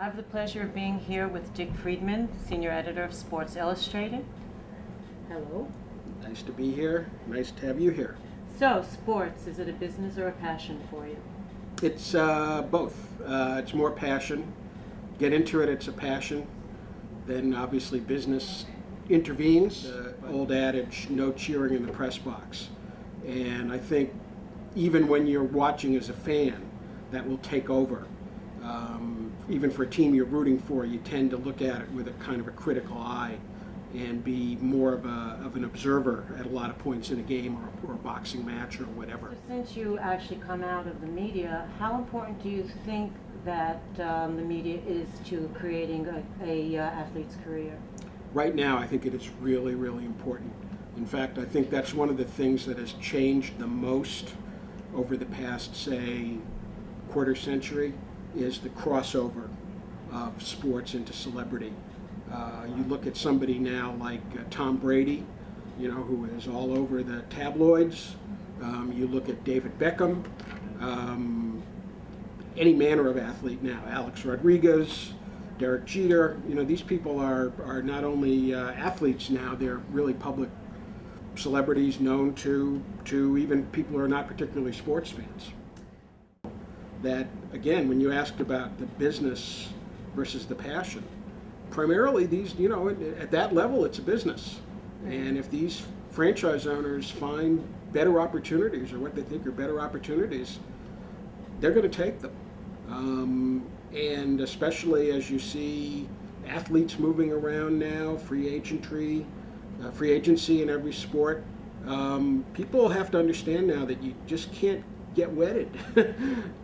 I have the pleasure of being here with Dick Friedman, Senior Editor of Sports Illustrated. Hello. Nice to be here. Nice to have you here. So, sports, is it a business or a passion for you? It's both. It's more passion. Get into it, it's a passion. Then obviously business intervenes. Old adage, no cheering in the press box. And I think even when you're watching as a fan, that will take over. Even for a team you're rooting for, you tend to look at it with a kind of a critical eye and be more of an observer at a lot of points in a game or a boxing match or whatever. So since you actually come out of the media, how important do you think that the media is to creating a athlete's career? Right now, I think it is really, really important. In fact, I think that's one of the things that has changed the most over the past, say, quarter century, is the crossover of sports into celebrity. You look at somebody now like Tom Brady, who is all over the tabloids. You look at David Beckham, any manner of athlete now, Alex Rodriguez, Derek Jeter. These people are not only athletes now, they're really public celebrities known to even people who are not particularly sports fans. That, again, when you asked about the business versus the passion, primarily these, at that level, it's a business. And if these franchise owners find better opportunities or what they think are better opportunities, they're going to take them. And especially as you see athletes moving around now, free agency in every sport, people have to understand now that you just can't get wedded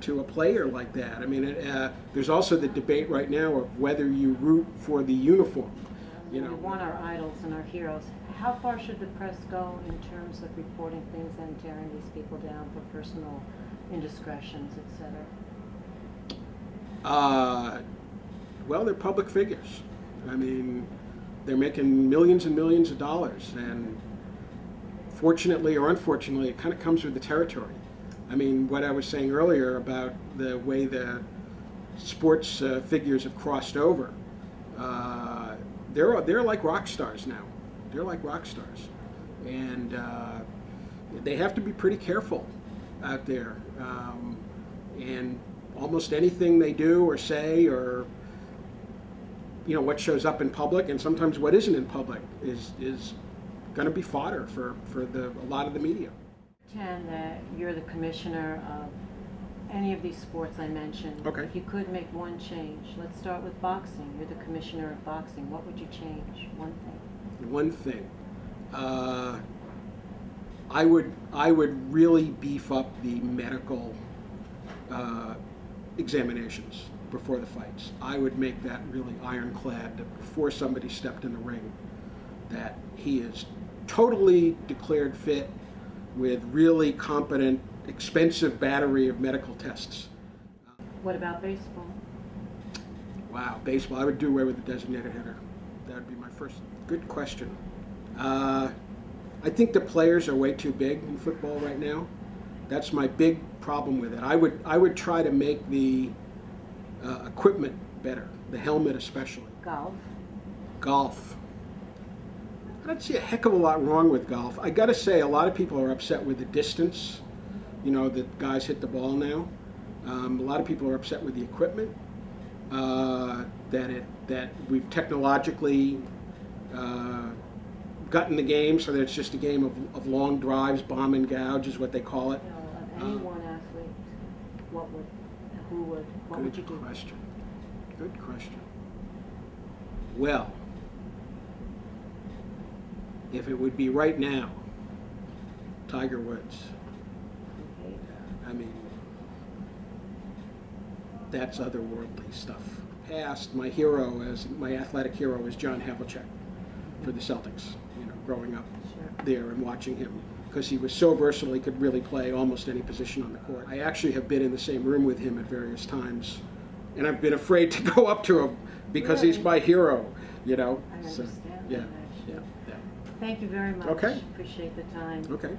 to a player like that. I mean, there's also the debate right now of whether you root for the uniform. We want our idols and our heroes. How far should the press go in terms of reporting things and tearing these people down for personal indiscretions, etc.? Well, they're public figures. I mean, they're making millions and millions of dollars, and fortunately or unfortunately, it kind of comes with the territory. I mean, what I was saying earlier about the way the sports figures have crossed over, they're like rock stars now. They're like rock stars, and they have to be pretty careful out there. And almost anything they do or say, or what shows up in public, and sometimes what isn't in public, is going to be fodder for a lot of the media. Pretend that you're the commissioner of any of these sports I mentioned. Okay. If you could make one change, let's start with boxing. You're the commissioner of boxing. What would you change? One thing. One thing. I would really beef up the medical examinations before the fights. I would make that really ironclad that before somebody stepped in the ring, that he is totally declared fit with really competent, expensive battery of medical tests. What about baseball? Wow, baseball. I would do away with the designated hitter. That would be my first. Good question. I think the players are way too big in football right now. That's my big problem with it. I would try to make the equipment better, the helmet especially. Golf. I don't see a heck of a lot wrong with golf. I got to say, a lot of people are upset with the distance, that guys hit the ball now. A lot of people are upset with the equipment, that we've technologically gotten the game so that it's just a game of long drives, bomb and gouge is what they call it. Of any one athlete, what would you do? Good question. Well, if it would be right now, Tiger Woods. Okay. I mean, that's otherworldly stuff. Past, my athletic hero is John Havlicek for the Celtics, growing up there and watching him, because he was so versatile, he could really play almost any position on the court. I actually have been in the same room with him at various times, and I've been afraid to go up to him because he's my hero, I understand. Yeah. Thank you very much. Okay. Appreciate the time. Okay.